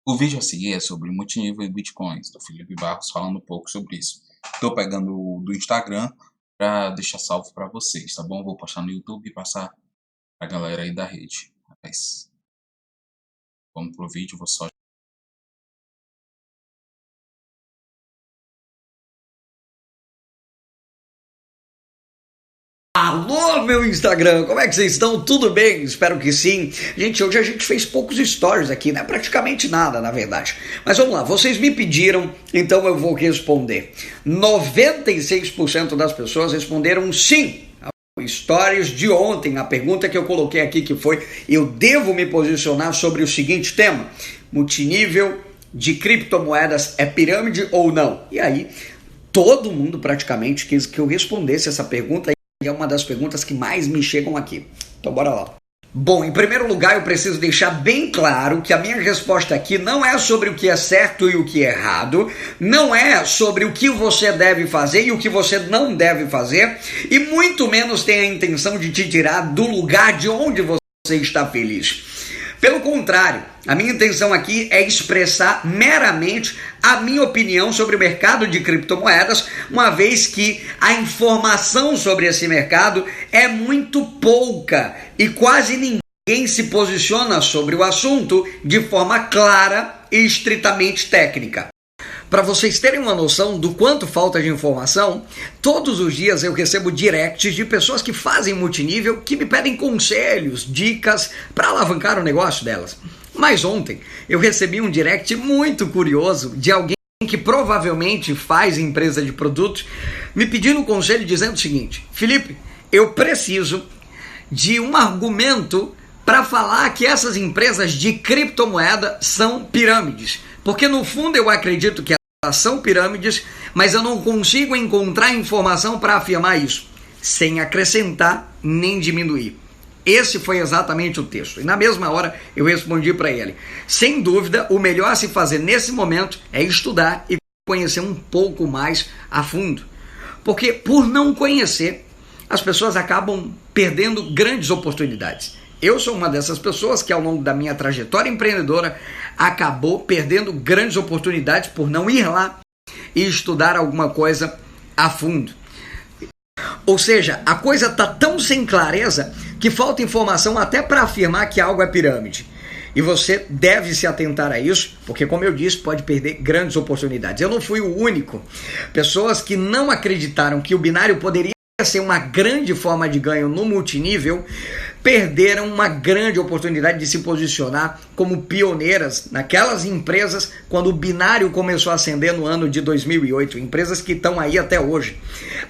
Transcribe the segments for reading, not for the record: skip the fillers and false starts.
O vídeo a seguir é sobre multinível e bitcoins, do Felipe Barros, falando um pouco sobre isso. Estou pegando do Instagram para deixar salvo para vocês, tá bom? Vou postar no YouTube e passar para a galera aí da rede. Mas vamos pro vídeo, vou só... Alô, meu Instagram, como é que vocês estão? Tudo bem? Espero que sim. Gente, hoje a gente fez poucos stories aqui, né? Praticamente nada, na verdade. Mas vamos lá, vocês me pediram, então eu vou responder. 96% das pessoas responderam sim. Stories de ontem, a pergunta que eu coloquei aqui que foi: eu devo me posicionar sobre o seguinte tema: multinível de criptomoedas é pirâmide ou não? E aí, todo mundo praticamente quis que eu respondesse essa pergunta. E é uma das perguntas que mais me chegam aqui. Então bora lá. Bom, em primeiro lugar eu preciso deixar bem claro que a minha resposta aqui não é sobre o que é certo e o que é errado, não é sobre o que você deve fazer e o que você não deve fazer, e muito menos tem a intenção de te tirar do lugar de onde você está feliz. Pelo contrário, a minha intenção aqui é expressar meramente a minha opinião sobre o mercado de criptomoedas, uma vez que a informação sobre esse mercado é muito pouca e quase ninguém se posiciona sobre o assunto de forma clara e estritamente técnica. Para vocês terem uma noção do quanto falta de informação, todos os dias eu recebo directs de pessoas que fazem multinível que me pedem conselhos, dicas para alavancar o negócio delas. Mas ontem eu recebi um direct muito curioso de alguém que provavelmente faz empresa de produtos, me pedindo um conselho dizendo o seguinte: Felipe, eu preciso de um argumento para falar que essas empresas de criptomoeda são pirâmides. Porque no fundo eu acredito que elas são pirâmides, mas eu não consigo encontrar informação para afirmar isso, sem acrescentar nem diminuir. Esse foi exatamente o texto. E na mesma hora eu respondi para ele: sem dúvida, o melhor a se fazer nesse momento é estudar e conhecer um pouco mais a fundo. Porque por não conhecer, as pessoas acabam perdendo grandes oportunidades. Eu sou uma dessas pessoas que ao longo da minha trajetória empreendedora acabou perdendo grandes oportunidades por não ir lá e estudar alguma coisa a fundo. Ou seja, a coisa está tão sem clareza que falta informação até para afirmar que algo é pirâmide. E você deve se atentar a isso, porque, como eu disse, pode perder grandes oportunidades. Eu não fui o único. Pessoas que não acreditaram que o binário poderia ser uma grande forma de ganho no multinível perderam uma grande oportunidade de se posicionar como pioneiras naquelas empresas quando o binário começou a ascender no ano de 2008, empresas que estão aí até hoje.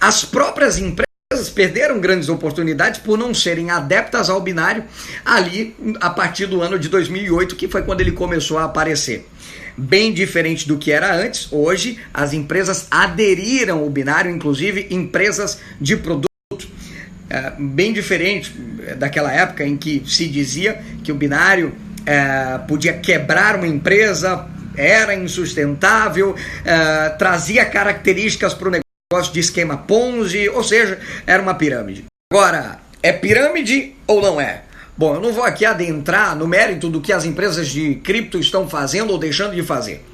As próprias empresas perderam grandes oportunidades por não serem adeptas ao binário ali a partir do ano de 2008, que foi quando ele começou a aparecer. Bem diferente do que era antes, hoje as empresas aderiram ao binário, inclusive empresas de produto. Bem diferente daquela época em que se dizia que o binário podia quebrar uma empresa, era insustentável, trazia características para o negócio de esquema Ponzi, ou seja, era uma pirâmide. Agora, é pirâmide ou não é? Bom, eu não vou aqui adentrar no mérito do que as empresas de cripto estão fazendo ou deixando de fazer,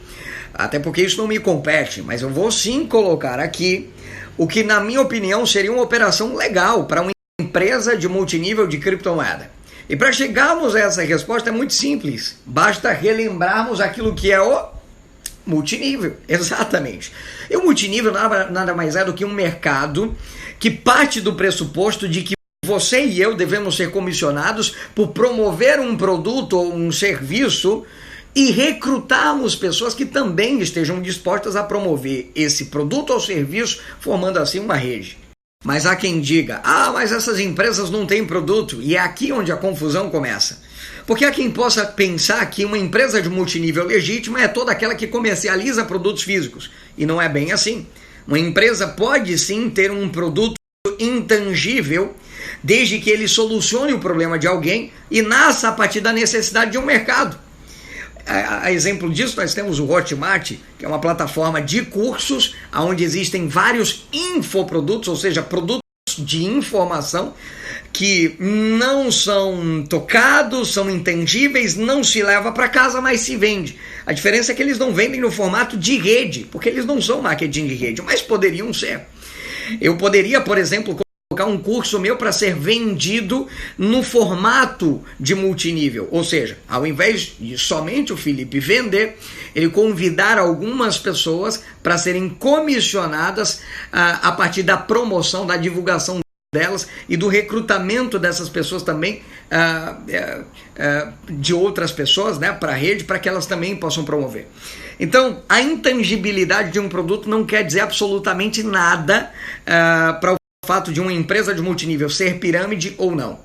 até porque isso não me compete, mas eu vou sim colocar aqui o que, na minha opinião, seria uma operação legal para uma empresa de multinível de criptomoeda. E para chegarmos a essa resposta é muito simples, basta relembrarmos aquilo que é o multinível, exatamente. E o multinível nada mais é do que um mercado que parte do pressuposto de que você e eu devemos ser comissionados por promover um produto ou um serviço e recrutarmos pessoas que também estejam dispostas a promover esse produto ou serviço, formando assim uma rede. Mas há quem diga: mas essas empresas não têm produto, e é aqui onde a confusão começa. Porque há quem possa pensar que uma empresa de multinível legítima é toda aquela que comercializa produtos físicos, e não é bem assim. Uma empresa pode sim ter um produto intangível, desde que ele solucione o problema de alguém e nasça a partir da necessidade de um mercado. A exemplo disso, nós temos o Hotmart, que é uma plataforma de cursos, onde existem vários infoprodutos, ou seja, produtos dados de informação que não são tocados, são intangíveis, não se leva para casa, mas se vende. A diferença é que eles não vendem no formato de rede, porque eles não são marketing de rede, mas poderiam ser. Eu poderia, por exemplo, colocar um curso meu para ser vendido no formato de multinível, ou seja, ao invés de somente o Felipe vender, ele convidar algumas pessoas para serem comissionadas a partir da promoção, da divulgação delas e do recrutamento dessas pessoas também, de outras pessoas, né, para a rede, para que elas também possam promover. Então, a intangibilidade de um produto não quer dizer absolutamente nada para o fato de uma empresa de multinível ser pirâmide ou não.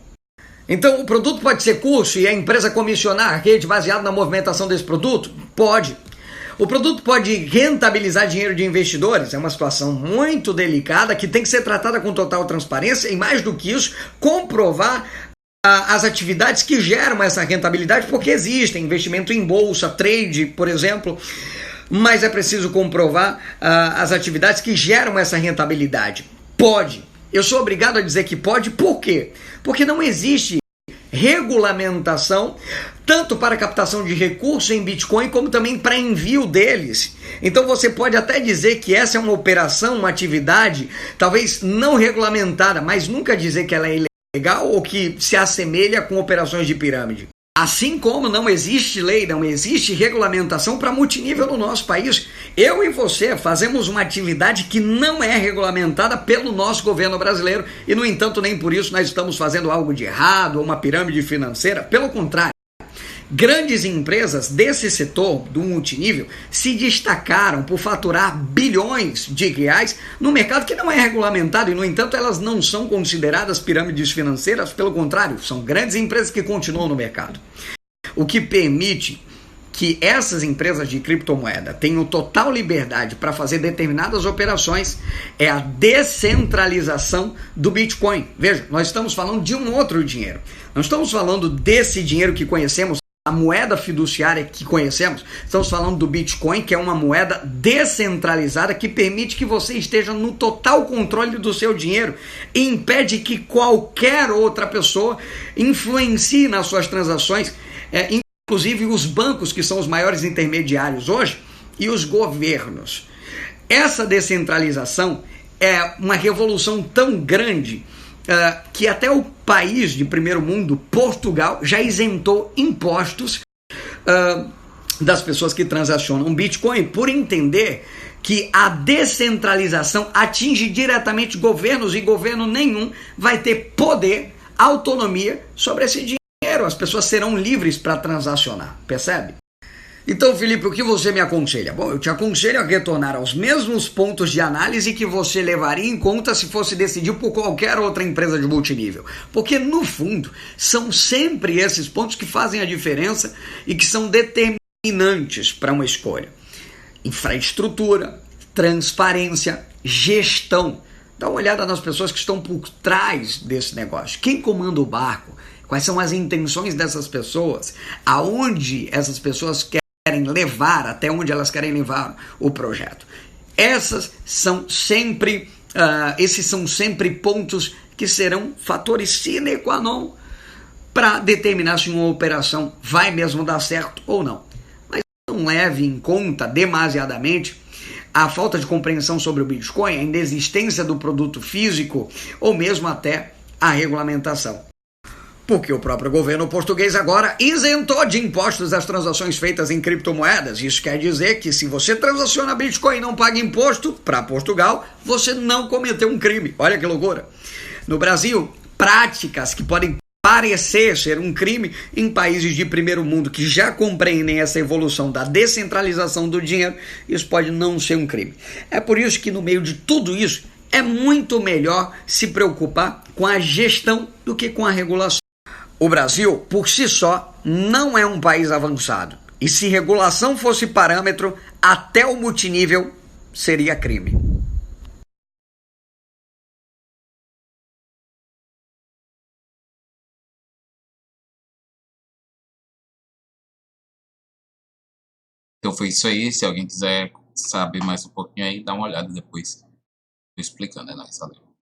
Então, o produto pode ser curso e a empresa comissionar a rede baseado na movimentação desse produto? Pode. O produto pode rentabilizar dinheiro de investidores? É uma situação muito delicada que tem que ser tratada com total transparência e, mais do que isso, comprovar as atividades que geram essa rentabilidade, porque existem investimento em bolsa, trade, por exemplo, mas é preciso comprovar as atividades que geram essa rentabilidade. Pode. Eu sou obrigado a dizer que pode, por quê? Porque não existe regulamentação tanto para captação de recursos em Bitcoin como também para envio deles. Então você pode até dizer que essa é uma operação, uma atividade talvez não regulamentada, mas nunca dizer que ela é ilegal ou que se assemelha com operações de pirâmide. Assim como não existe lei, não existe regulamentação para multinível no nosso país, eu e você fazemos uma atividade que não é regulamentada pelo nosso governo brasileiro e, no entanto, nem por isso nós estamos fazendo algo de errado ou uma pirâmide financeira. Pelo contrário, grandes empresas desse setor do multinível se destacaram por faturar bilhões de reais no mercado que não é regulamentado e, no entanto, elas não são consideradas pirâmides financeiras, pelo contrário, são grandes empresas que continuam no mercado. O que permite que essas empresas de criptomoeda tenham total liberdade para fazer determinadas operações é a descentralização do Bitcoin. Veja, nós estamos falando de um outro dinheiro. Não estamos falando desse dinheiro que conhecemos, a moeda fiduciária que conhecemos. Estamos falando do Bitcoin, que é uma moeda descentralizada que permite que você esteja no total controle do seu dinheiro e impede que qualquer outra pessoa influencie nas suas transações, inclusive os bancos, que são os maiores intermediários hoje, e os governos. Essa descentralização é uma revolução tão grande que até o país de primeiro mundo, Portugal, já isentou impostos das pessoas que transacionam Bitcoin, por entender que a descentralização atinge diretamente governos e governo nenhum vai ter poder, autonomia sobre esse dinheiro. As pessoas serão livres para transacionar, percebe? Então, Felipe, o que você me aconselha? Bom, eu te aconselho a retornar aos mesmos pontos de análise que você levaria em conta se fosse decidir por qualquer outra empresa de multinível. Porque, no fundo, são sempre esses pontos que fazem a diferença e que são determinantes para uma escolha. Infraestrutura, transparência, gestão. Dá uma olhada nas pessoas que estão por trás desse negócio. Quem comanda o barco? Quais são as intenções dessas pessoas? Aonde essas pessoas querem levar, até onde elas querem levar o projeto? Esses são sempre pontos que serão fatores sine qua non para determinar se uma operação vai mesmo dar certo ou não. Mas não leve em conta demasiadamente a falta de compreensão sobre o Bitcoin, a inexistência do produto físico ou mesmo até a regulamentação. Porque o próprio governo português agora isentou de impostos as transações feitas em criptomoedas. Isso quer dizer que se você transaciona Bitcoin e não paga imposto para Portugal, você não cometeu um crime. Olha que loucura. No Brasil, práticas que podem parecer ser um crime em países de primeiro mundo que já compreendem essa evolução da descentralização do dinheiro, isso pode não ser um crime. É por isso que no meio de tudo isso, é muito melhor se preocupar com a gestão do que com a regulação. O Brasil, por si só, não é um país avançado. E se regulação fosse parâmetro, até o multinível seria crime. Então foi isso aí. Se alguém quiser saber mais um pouquinho aí, dá uma olhada depois. Tô explicando, é nóis, valeu.